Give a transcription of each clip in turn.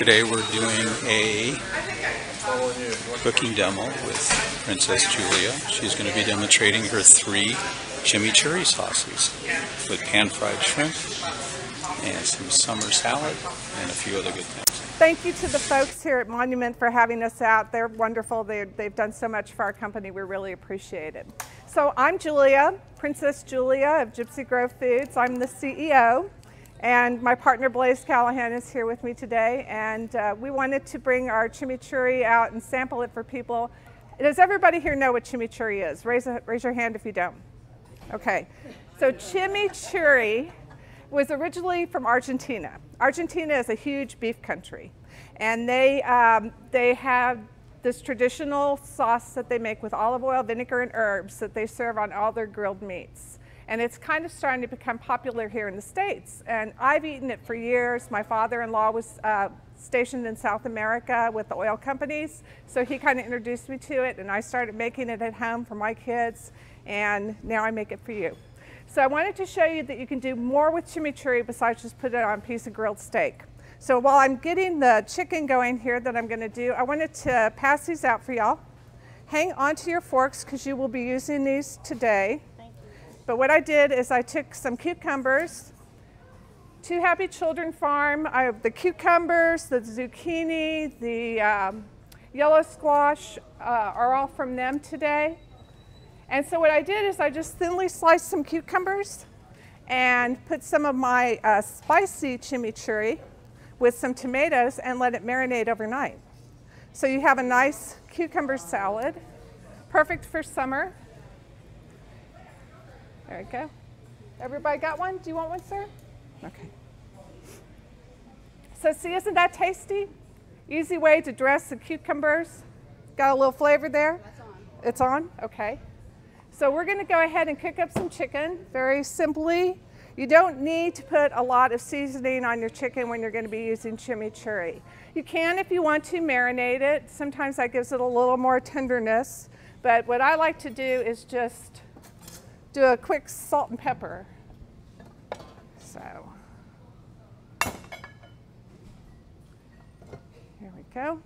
Today we're doing a cooking demo with Princess Julia. She's going to be demonstrating her 3 chimichurri sauces with pan-fried shrimp and some summer salad and a few other good things. Thank you to the folks here at Monument for having us out. They're wonderful. They've done so much for our company. We really appreciate it. So I'm Julia, Princess Julia of Gypsy Grove Foods. I'm the CEO. And my partner Blaze Callahan is here with me today, and we wanted to bring our chimichurri out and sample it for people. Does everybody here know what chimichurri is? Raise your hand if you don't. Okay, so chimichurri was originally from Argentina. Argentina is a huge beef country, and they have this traditional sauce that they make with olive oil, vinegar, and herbs that they serve on all their grilled meats. And it's kind of starting to become popular here in the States. And I've eaten it for years. My father-in-law was stationed in South America with the oil companies, so he kind of introduced me to it, and I started making it at home for my kids, and now I make it for you. So I wanted to show you that you can do more with chimichurri besides just put it on a piece of grilled steak. So while I'm getting the chicken going here that I'm going to do, I wanted to pass these out for y'all. Hang onto your forks because you will be using these today. But what I did is I took some cucumbers, To Happy Children Farm. I have the cucumbers, the zucchini, the yellow squash are all from them today. And so what I did is I just thinly sliced some cucumbers and put some of my spicy chimichurri with some tomatoes and let it marinate overnight. So you have a nice cucumber salad, perfect for summer. There we go. Everybody got one? Do you want one, sir? Okay. So see, isn't that tasty? Easy way to dress the cucumbers. Got a little flavor there? That's on. It's on? Okay. So we're going to go ahead and cook up some chicken very simply. You don't need to put a lot of seasoning on your chicken when you're going to be using chimichurri. You can, if you want to, marinate it. Sometimes that gives it a little more tenderness. But what I like to do is just do a quick salt and pepper. So, here we go.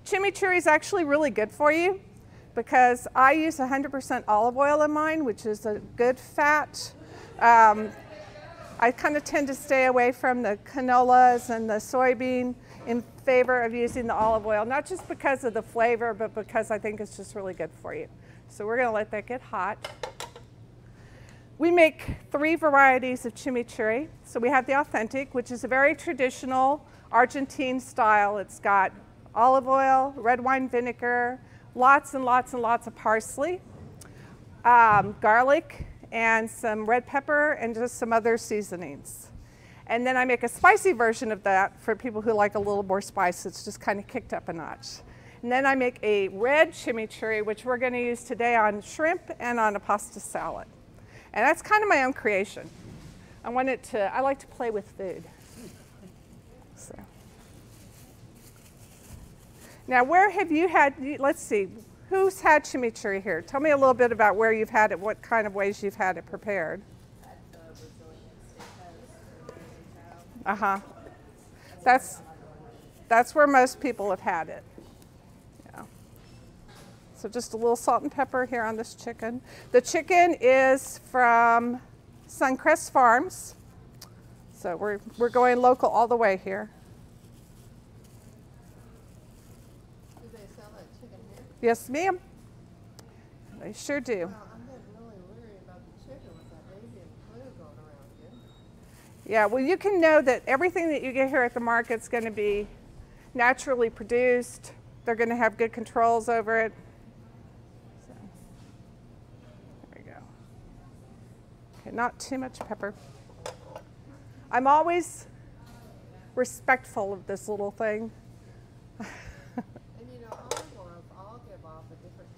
Chimichurri is actually really good for you because I use 100% olive oil in mine, which is a good fat. I kind of tend to stay away from the canolas and the soybean in favor of using the olive oil, not just because of the flavor, but because I think it's just really good for you. So we're going to let that get hot. We make 3 varieties of chimichurri. So we have the authentic, which is a very traditional Argentine style. It's got olive oil, red wine vinegar, lots and lots and lots of parsley, garlic, and some red pepper, and just some other seasonings. And then I make a spicy version of that for people who like a little more spice. It's just kind of kicked up a notch. And then I make a red chimichurri, which we're going to use today on shrimp and on a pasta salad. And that's kind of my own creation. I like to play with food. So. Now, where have you had, let's see, who's had chimichurri here? Tell me a little bit about where you've had it, what kind of ways you've had it prepared. At the Brazilian steakhouse. That's where most people have had it. Yeah. So just a little salt and pepper here on this chicken. The chicken is from Suncrest Farms. So we're going local all the way here. Do they sell that chicken here? Yes, ma'am. They sure do. Well, I'm getting really weary about the chicken with that avian flu going around here. Yeah, well, you can know that everything that you get here at the market's going to be naturally produced. They're going to have good controls over it. So, there we go. Okay, not too much pepper. I'm always respectful of this little thing. And you know, olive oils all give off a different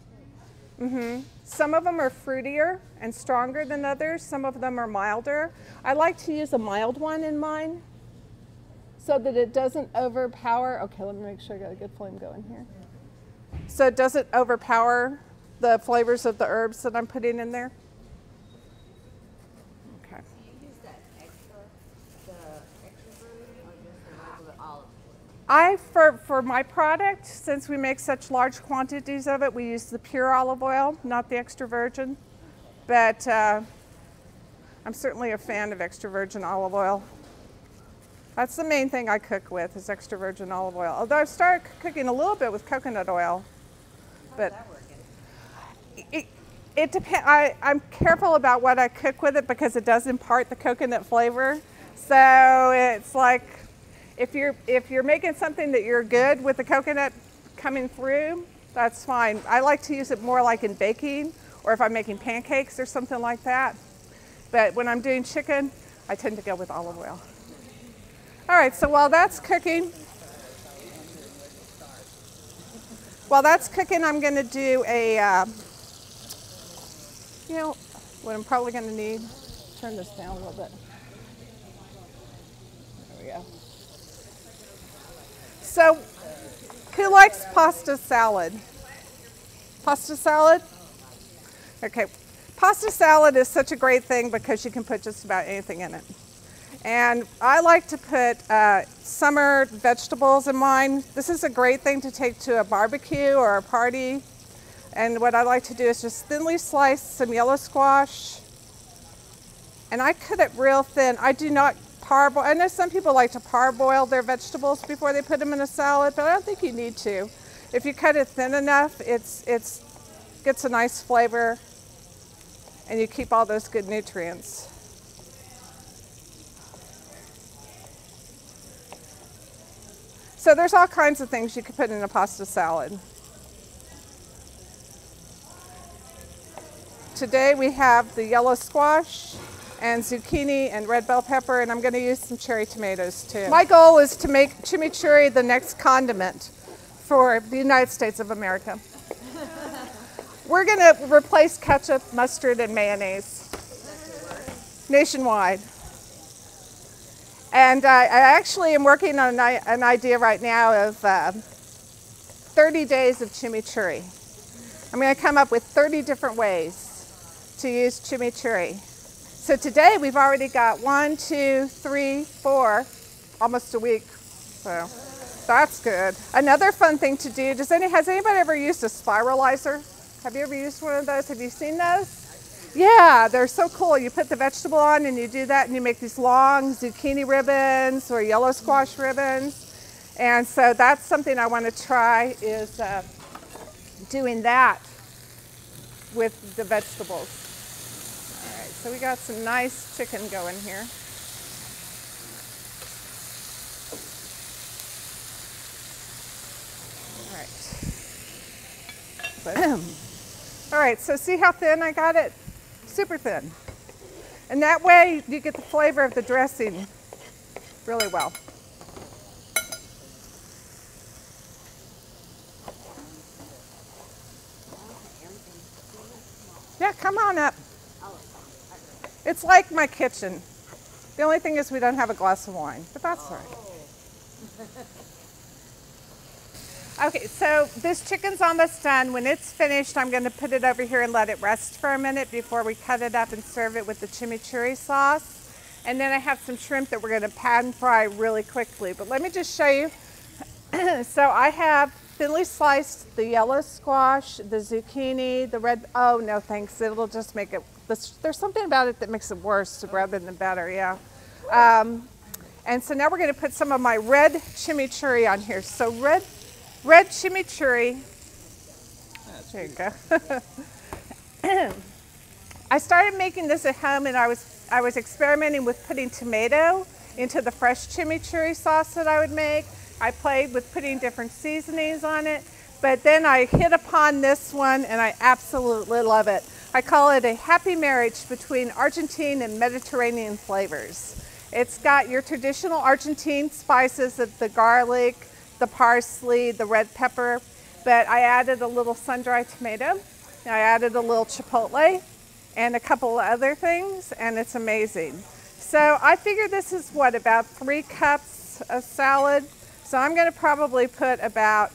taste. Some of them are fruitier and stronger than others. Some of them are milder. I like to use a mild one in mine so that it doesn't overpower. Okay, let me make sure I got a good flame going here. So it doesn't overpower the flavors of the herbs that I'm putting in there. Okay. Do you use that extra virgin or just a regular olive oil? For my product, since we make such large quantities of it, we use the pure olive oil, not the extra virgin. But I'm certainly a fan of extra virgin olive oil. That's the main thing I cook with, is extra virgin olive oil. Although I've started cooking a little bit with coconut oil. But How's that working? it depends. I'm careful about what I cook with it because it does impart the coconut flavor. So it's like, if you're making something that you're good with the coconut coming through, that's fine. I like to use it more like in baking, or if I'm making pancakes or something like that. But when I'm doing chicken, I tend to go with olive oil. All right, so while that's cooking, I'm gonna do a, you know, what I'm probably gonna need, turn this down a little bit. There we go. So, who likes pasta salad? Pasta salad? Okay, pasta salad is such a great thing because you can put just about anything in it. And I like to put summer vegetables in mine. This is a great thing to take to a barbecue or a party. And what I like to do is just thinly slice some yellow squash. And I cut it real thin. I do not parboil. I know some people like to parboil their vegetables before they put them in a salad, but I don't think you need to. If you cut it thin enough, it gets a nice flavor, and you keep all those good nutrients. So there's all kinds of things you could put in a pasta salad. Today we have the yellow squash and zucchini and red bell pepper, and I'm going to use some cherry tomatoes too. My goal is to make chimichurri the next condiment for the United States of America. We're going to replace ketchup, mustard, and mayonnaise nationwide. And I actually am working on an idea right now of 30 days of chimichurri. I'm going to come up with 30 different ways to use chimichurri. So today we've already got 1, 2, 3, 4, almost a week. So that's good. Another fun thing to do, has anybody ever used a spiralizer? Have you ever used one of those? Have you seen those? Yeah, they're so cool. You put the vegetable on and you do that and you make these long zucchini ribbons or yellow squash ribbons. And so that's something I want to try, is doing that with the vegetables. All right, so we got some nice chicken going here. All right. All right, so see how thin I got it? Super thin. And that way you get the flavor of the dressing really well. Yeah, come on up. It's like my kitchen. The only thing is we don't have a glass of wine, but that's all right. Okay, so this chicken's almost done. When it's finished, I'm going to put it over here and let it rest for a minute before we cut it up and serve it with the chimichurri sauce. And then I have some shrimp that we're going to pan fry really quickly. But let me just show you. So I have thinly sliced the yellow squash, the zucchini, the red, oh no thanks, it'll just make it, there's something about it that makes it worse rather than better, yeah. And so now we're going to put some of my red chimichurri on here. So red chimichurri, there you go. I started making this at home, and I was experimenting with putting tomato into the fresh chimichurri sauce that I would make. I played with putting different seasonings on it, but then I hit upon this one and I absolutely love it. I call it a happy marriage between Argentine and Mediterranean flavors. It's got your traditional Argentine spices of the garlic, the parsley, the red pepper, but I added a little sun-dried tomato, and I added a little chipotle, and a couple of other things, and it's amazing. So I figure this is what, about 3 cups of salad. So I'm going to probably put about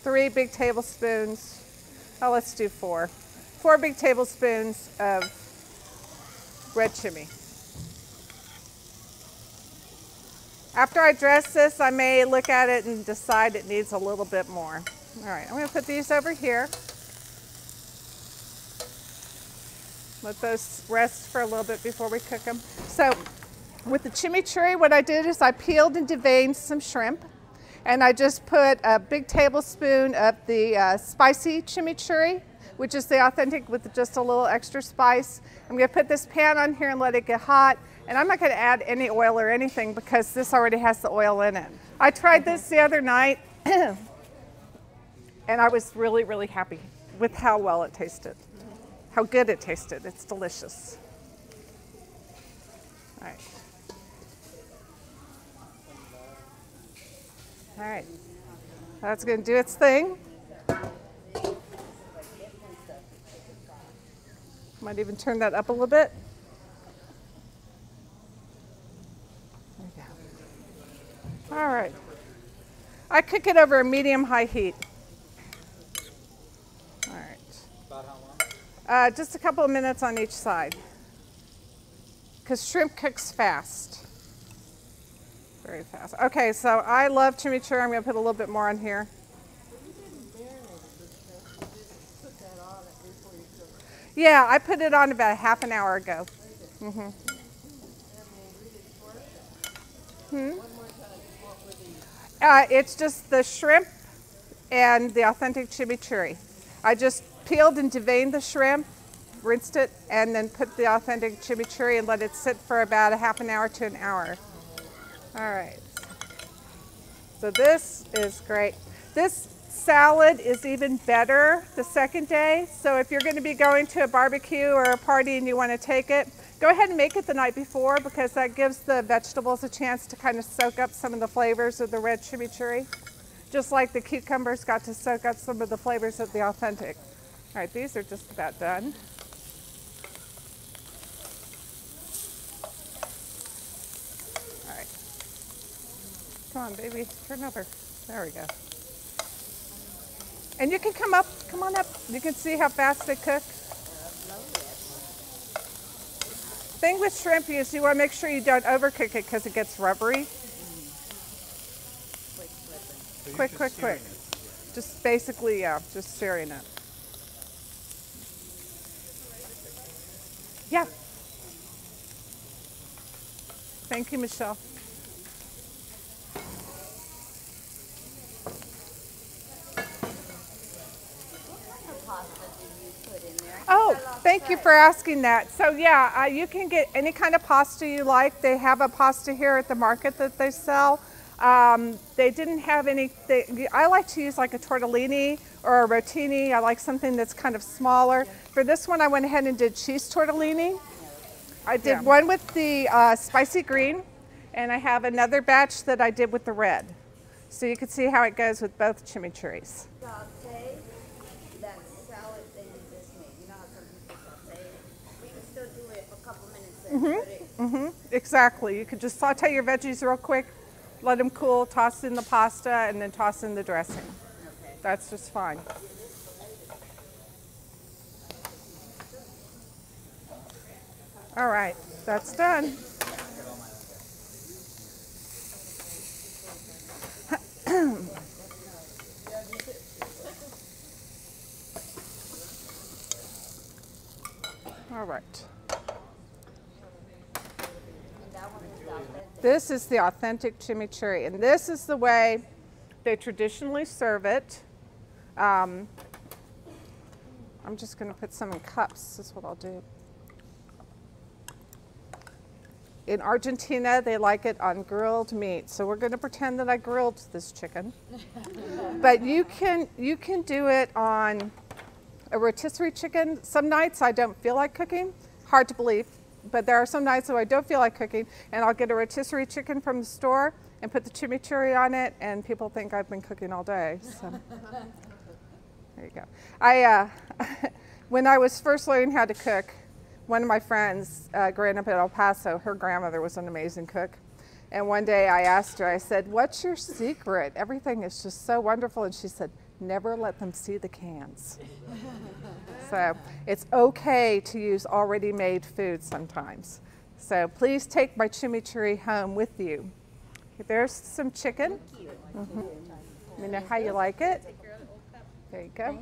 3 big tablespoons, oh let's do 4. 4 big tablespoons of red chimi. After I dress this, I may look at it and decide it needs a little bit more. All right, I'm going to put these over here. Let those rest for a little bit before we cook them. So with the chimichurri, what I did is I peeled and deveined some shrimp, and I just put a big tablespoon of the spicy chimichurri, which is the authentic with just a little extra spice. I'm going to put this pan on here and let it get hot. And I'm not going to add any oil or anything because this already has the oil in it. I tried this the other night and I was really, really happy with how well it tasted, how good it tasted. It's delicious. All right. All right. That's going to do its thing. Might even turn that up a little bit. All right. I cook it over a medium-high heat. All right. About how long? Just a couple of minutes on each side. Because shrimp cooks fast. Very fast. Okay, so I love chimichurri. I'm going to put a little bit more on here. Yeah, I put it on about a half an hour ago. Mm-hmm. It's just the shrimp and the authentic chimichurri. I just peeled and deveined the shrimp, rinsed it, and then put the authentic chimichurri and let it sit for about a half an hour to an hour. All right. So this is great. This salad is even better the second day. So if you're going to be going to a barbecue or a party and you want to take it, go ahead and make it the night before because that gives the vegetables a chance to kind of soak up some of the flavors of the red chimichurri, just like the cucumbers got to soak up some of the flavors of the authentic. All right, these are just about done. All right. Come on, baby, turn over. There we go. And you can come on up. You can see how fast they cook. Thing with shrimp is you want to make sure you don't overcook it because it gets rubbery. Quick. Just basically, yeah, just searing it. Yeah. Thank you, Michelle. Oh, thank you for asking that. So yeah, you can get any kind of pasta you like. They have a pasta here at the market that they sell. They didn't have any, I like to use like a tortellini or a rotini. I like something that's kind of smaller. For this one, I went ahead and did cheese tortellini. I did one with the spicy green, and I have another batch that I did with the red. So you can see how it goes with both chimichurris. Saute that salad that you just made. You know how some people saute it? We can still do it for a couple minutes and put it. Exactly. You could just saute your veggies real quick, let them cool, toss in the pasta, and then toss in the dressing. Okay. That's just fine. All right, that's done. All right. This is the authentic chimichurri, and this is the way they traditionally serve it. I'm just going to put some in cups. This is what I'll do. In Argentina, they like it on grilled meat, so we're going to pretend that I grilled this chicken. But you can do it on a rotisserie chicken. Some nights I don't feel like cooking. Hard to believe, but there are some nights where I don't feel like cooking, and I'll get a rotisserie chicken from the store and put the chimichurri on it, and people think I've been cooking all day. So there you go. When I was first learning how to cook, one of my friends, growing up in El Paso, her grandmother was an amazing cook. And one day I asked her, I said, "What's your secret? Everything is just so wonderful." And she said, "Never let them see the cans." So it's okay to use already made food sometimes. So please take my chimichurri home with you There's some chicken. Let me know how you like it. There you go.